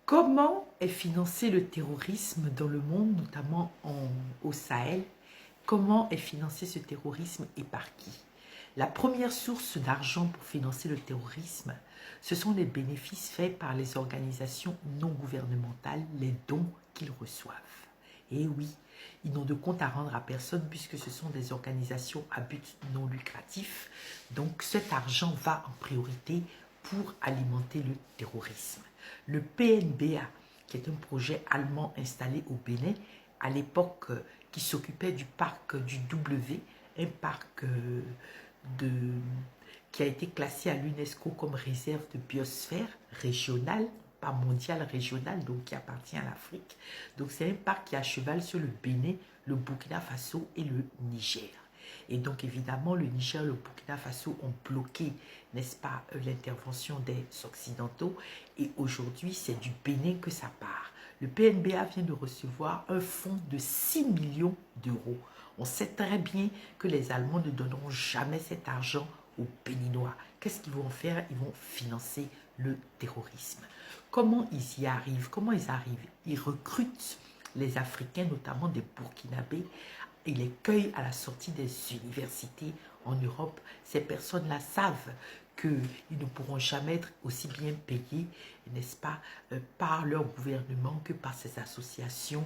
Comment est financé le terrorisme dans le monde, notamment au Sahel? Comment est financé ce terrorisme et par qui? La première source d'argent pour financer le terrorisme, ce sont les bénéfices faits par les organisations non gouvernementales, les dons qu'ils reçoivent. Et oui, ils n'ont de compte à rendre à personne puisque ce sont des organisations à but non lucratif. Donc cet argent va en priorité pour alimenter le terrorisme. Le PNBA, qui est un projet allemand installé au Bénin, à l'époque qui s'occupait du parc du W, un parc de, qui a été classé à l'UNESCO comme réserve de biosphère régionale, pas mondiale, régionale, donc qui appartient à l'Afrique. Donc c'est un parc qui est à cheval sur le Bénin, le Burkina Faso et le Niger. Et donc évidemment, le Niger et le Burkina Faso ont bloqué, n'est-ce pas, l'intervention des Occidentaux. Et aujourd'hui, c'est du Bénin que ça part. Le PNBA vient de recevoir un fonds de 6 millions d'euros. On sait très bien que les Allemands ne donneront jamais cet argent aux Béninois. Qu'est-ce qu'ils vont faire? Ils vont financer le terrorisme. Comment ils y arrivent? Comment ils arrivent? Ils recrutent les Africains, notamment des Burkinabés. Ils les cueillent à la sortie des universités en Europe. Ces personnes-là savent qu'ils ne pourront jamais être aussi bien payés, n'est-ce pas, par leur gouvernement que par ces associations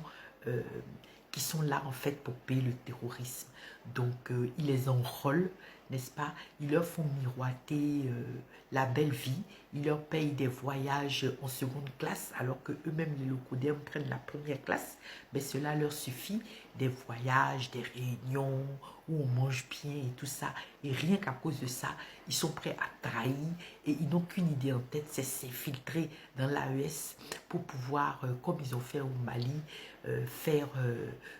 qui sont là en fait pour payer le terrorisme. Donc ils les enrôlent, n'est-ce pas, ils leur font miroiter la belle vie, ils leur payent des voyages en seconde classe alors que eux-mêmes les locodèmes prennent la première classe, mais cela leur suffit, des voyages, des réunions où on mange bien et tout ça, et rien qu'à cause de ça, ils sont prêts à trahir et ils n'ont qu'une idée en tête, c'est s'infiltrer dans l'AES pour pouvoir, comme ils ont fait au Mali, faire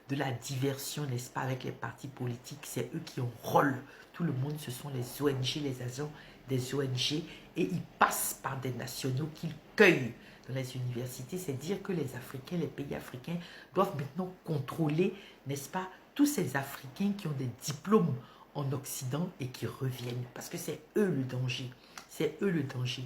de la diversion, n'est-ce pas, avec les partis politiques. C'est eux qui enrôlent tout le monde, ce sont les ONG, les agents des ONG, et ils passent par des nationaux qu'ils cueillent dans les universités. C'est dire que les Africains, les pays africains doivent maintenant contrôler, n'est-ce pas, tous ces Africains qui ont des diplômes en Occident et qui reviennent, parce que c'est eux le danger. C'est eux le danger.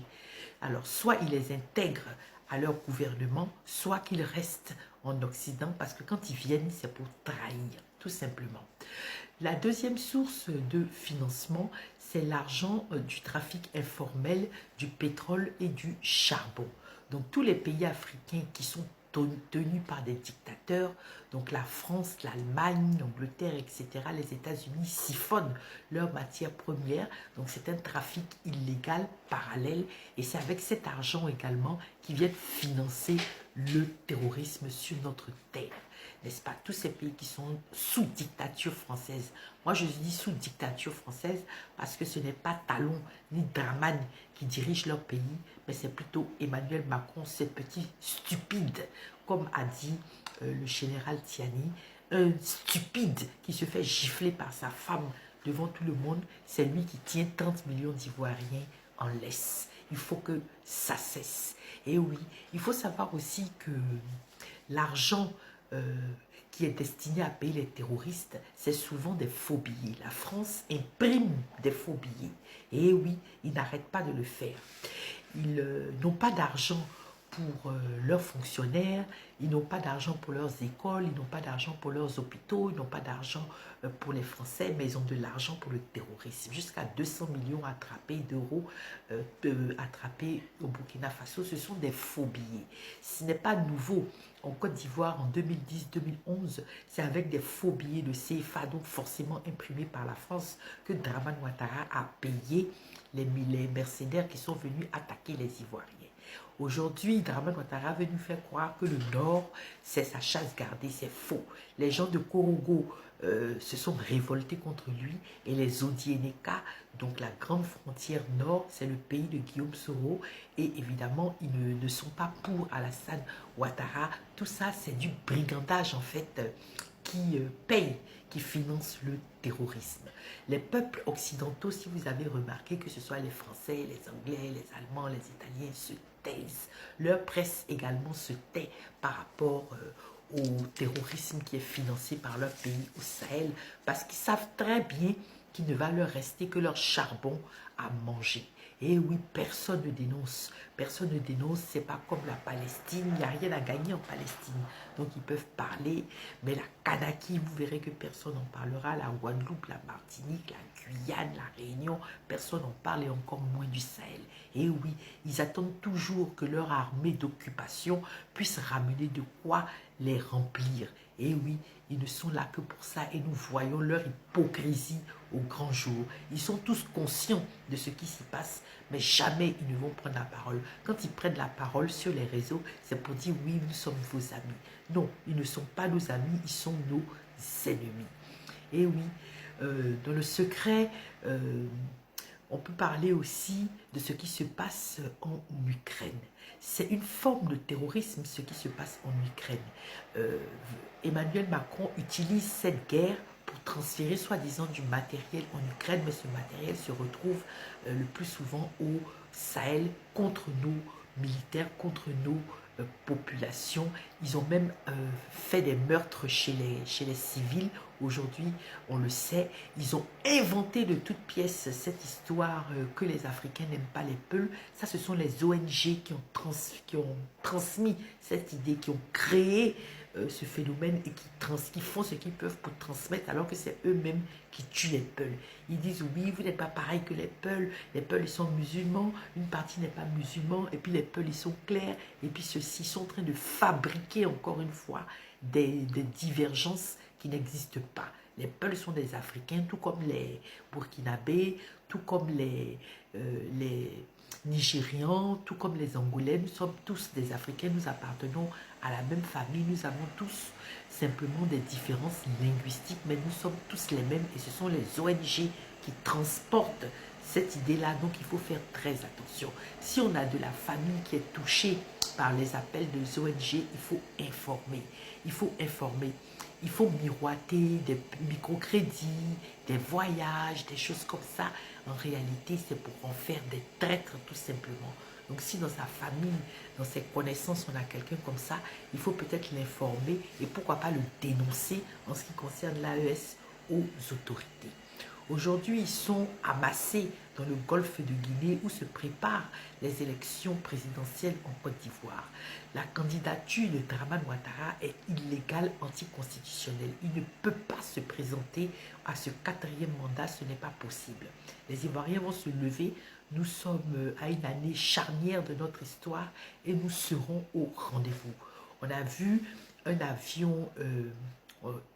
Alors, soit ils les intègrent à leur gouvernement, soit qu'ils restent en Occident, parce que quand ils viennent, c'est pour trahir, tout simplement. La deuxième source de financement, c'est l'argent du trafic informel du pétrole et du charbon. Donc tous les pays africains qui sont tenus par des dictateurs, donc la France, l'Allemagne, l'Angleterre, etc., les États-Unis siphonnent leurs matières premières. Donc c'est un trafic illégal parallèle et c'est avec cet argent également qu'ils viennent financer le terrorisme sur notre terre. N'est-ce pas, tous ces pays qui sont sous dictature française. Moi, je dis sous dictature française parce que ce n'est pas Talon ni Draman qui dirigent leur pays, mais c'est plutôt Emmanuel Macron, ce petit stupide, comme a dit le général Tiani, un stupide qui se fait gifler par sa femme devant tout le monde. C'est lui qui tient 30 millions d'Ivoiriens en laisse. Il faut que ça cesse. Et oui, il faut savoir aussi que l'argent qui est destiné à payer les terroristes, c'est souvent des faux billets. La France imprime des faux billets. Et oui, ils n'arrêtent pas de le faire. Ils n'ont pas d'argent pour leurs fonctionnaires, ils n'ont pas d'argent pour leurs écoles, ils n'ont pas d'argent pour leurs hôpitaux, ils n'ont pas d'argent pour les Français, mais ils ont de l'argent pour le terrorisme. Jusqu'à 200 millions attrapés d'euros attrapés au Burkina Faso, ce sont des faux billets. Ce n'est pas nouveau. En Côte d'Ivoire, en 2010-2011, c'est avec des faux billets de CFA, donc forcément imprimés par la France, que Draman Ouattara a payé les mercenaires qui sont venus attaquer les Ivoiriens. Aujourd'hui, Draman Ouattara veut nous faire croire que le Nord, c'est sa chasse gardée, c'est faux. Les gens de Korogo se sont révoltés contre lui et les Odieneka, donc la grande frontière nord, c'est le pays de Guillaume Soro et évidemment, ils ne sont pas pour Alassane Ouattara. Tout ça, c'est du brigandage en fait qui paye, qui finance le terrorisme. Les peuples occidentaux, si vous avez remarqué que ce soit les Français, les Anglais, les Allemands, les Italiens, se taisent. Leur presse également se tait par rapport au terrorisme qui est financé par leur pays au Sahel parce qu'ils savent très bien qu'il ne va leur rester que leur charbon à manger. Et oui, personne ne dénonce. Personne ne dénonce, c'est pas comme la Palestine, il n'y a rien à gagner en Palestine. Donc ils peuvent parler, mais la Kanaki, vous verrez que personne n'en parlera. La Guadeloupe, la Martinique, la Guyane, la Réunion, personne n'en parle et encore moins du Sahel. Et oui, ils attendent toujours que leur armée d'occupation puisse ramener de quoi les remplir. Et oui, ils ne sont là que pour ça et nous voyons leur hypocrisie au grand jour. Ils sont tous conscients de ce qui s'y passe, mais jamais ils ne vont prendre la parole. Quand ils prennent la parole sur les réseaux, c'est pour dire oui, nous sommes vos amis. Non, ils ne sont pas nos amis, ils sont nos ennemis. Et oui, dans le secret, on peut parler aussi de ce qui se passe en Ukraine. C'est une forme de terrorisme ce qui se passe en Ukraine. Emmanuel Macron utilise cette guerre pour transférer soi-disant du matériel en Ukraine, mais ce matériel se retrouve le plus souvent au Sahel contre nos militaires, contre nos populations. Ils ont même fait des meurtres chez les civils. Aujourd'hui, on le sait, ils ont inventé de toutes pièces cette histoire que les Africains n'aiment pas les Peuls. Ça, ce sont les ONG qui ont transmis cette idée, qui ont créé ce phénomène et qui font ce qu'ils peuvent pour transmettre alors que c'est eux-mêmes qui tuent les Peuls. Ils disent oui, vous n'êtes pas pareil que les Peuls ils sont musulmans, une partie n'est pas musulman et puis les Peuls ils sont clairs et puis ceux-ci sont en train de fabriquer encore une fois des divergences qui n'existent pas. Les Peuls sont des Africains, tout comme les Burkinabés, tout comme les Nigérians, tout comme les Angolais. Nous sommes tous des Africains, nous appartenons à la même famille, nous avons tous simplement des différences linguistiques, mais nous sommes tous les mêmes et ce sont les ONG qui transportent cette idée-là, donc il faut faire très attention. Si on a de la famille qui est touchée par les appels des ONG, il faut informer. Il faut informer. Il faut miroiter des microcrédits, des voyages, des choses comme ça. En réalité, c'est pour en faire des traîtres tout simplement. Donc si dans sa famille, dans ses connaissances, on a quelqu'un comme ça, il faut peut-être l'informer et pourquoi pas le dénoncer en ce qui concerne l'AES aux autorités. Aujourd'hui, ils sont amassés dans le golfe de Guinée où se préparent les élections présidentielles en Côte d'Ivoire. La candidature de Dramane Ouattara est illégale, anticonstitutionnelle. Il ne peut pas se présenter à ce 4e mandat, ce n'est pas possible. Les Ivoiriens vont se lever. Nous sommes à une année charnière de notre histoire et nous serons au rendez-vous. On a vu un avion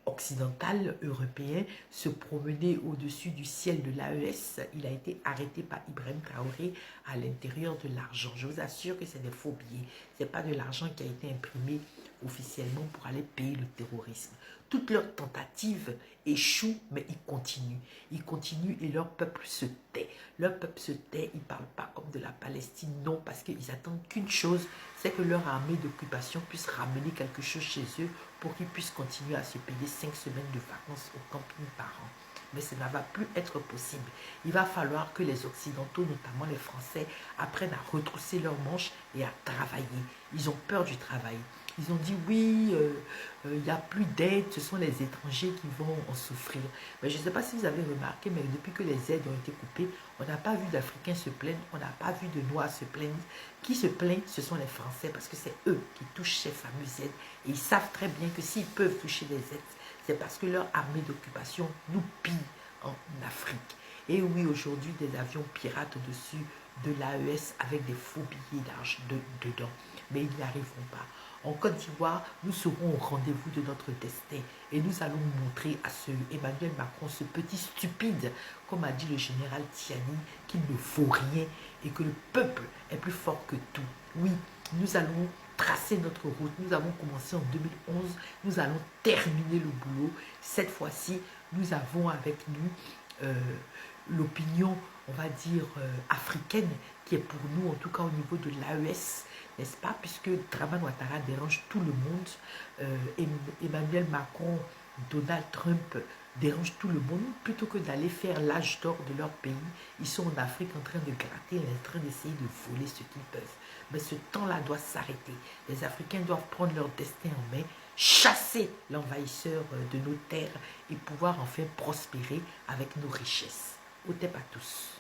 occidental européen se promener au-dessus du ciel de l'AES. Il a été arrêté par Ibrahim Traoré à l'intérieur de l'argent. Je vous assure que c'est des faux billets. Ce n'est pas de l'argent qui a été imprimé officiellement pour aller payer le terrorisme. Toutes leurs tentatives échouent, mais ils continuent. Ils continuent et leur peuple se tait. Leur peuple se tait, ils ne parlent pas comme de la Palestine, non, parce qu'ils attendent qu'une chose, c'est que leur armée d'occupation puisse ramener quelque chose chez eux pour qu'ils puissent continuer à se payer 5 semaines de vacances au camping par an. Mais ça ne va plus être possible. Il va falloir que les Occidentaux, notamment les Français, apprennent à retrousser leurs manches et à travailler. Ils ont peur du travail. Ils ont dit oui, il n'y a plus d'aide, ce sont les étrangers qui vont en souffrir. Mais je ne sais pas si vous avez remarqué, mais depuis que les aides ont été coupées, on n'a pas vu d'Africains se plaindre, on n'a pas vu de Noirs se plaindre. Qui se plaignent, ce sont les Français, parce que c'est eux qui touchent ces fameuses aides. Et ils savent très bien que s'ils peuvent toucher des aides, c'est parce que leur armée d'occupation nous pille en Afrique. Et oui, aujourd'hui, des avions pirates au-dessus de l'AES avec des faux billets d'argent dedans. Mais ils n'y arriveront pas. En Côte d'Ivoire, nous serons au rendez-vous de notre destin et nous allons montrer à ce Emmanuel Macron, ce petit stupide, comme a dit le général Tiani, qu'il ne faut rien et que le peuple est plus fort que tout. Oui, nous allons tracer notre route. Nous avons commencé en 2011, nous allons terminer le boulot. Cette fois-ci, nous avons avec nous l'opinion, on va dire, africaine, qui est pour nous, en tout cas au niveau de l'AES, n'est-ce pas, puisque Dramane Ouattara dérange tout le monde, Emmanuel Macron, Donald Trump dérange tout le monde, plutôt que d'aller faire l'âge d'or de leur pays, ils sont en Afrique en train de gratter, en train d'essayer de voler ce qu'ils peuvent. Mais ce temps-là doit s'arrêter. Les Africains doivent prendre leur destin en main, chasser l'envahisseur de nos terres et pouvoir enfin prospérer avec nos richesses. Au tep à tous.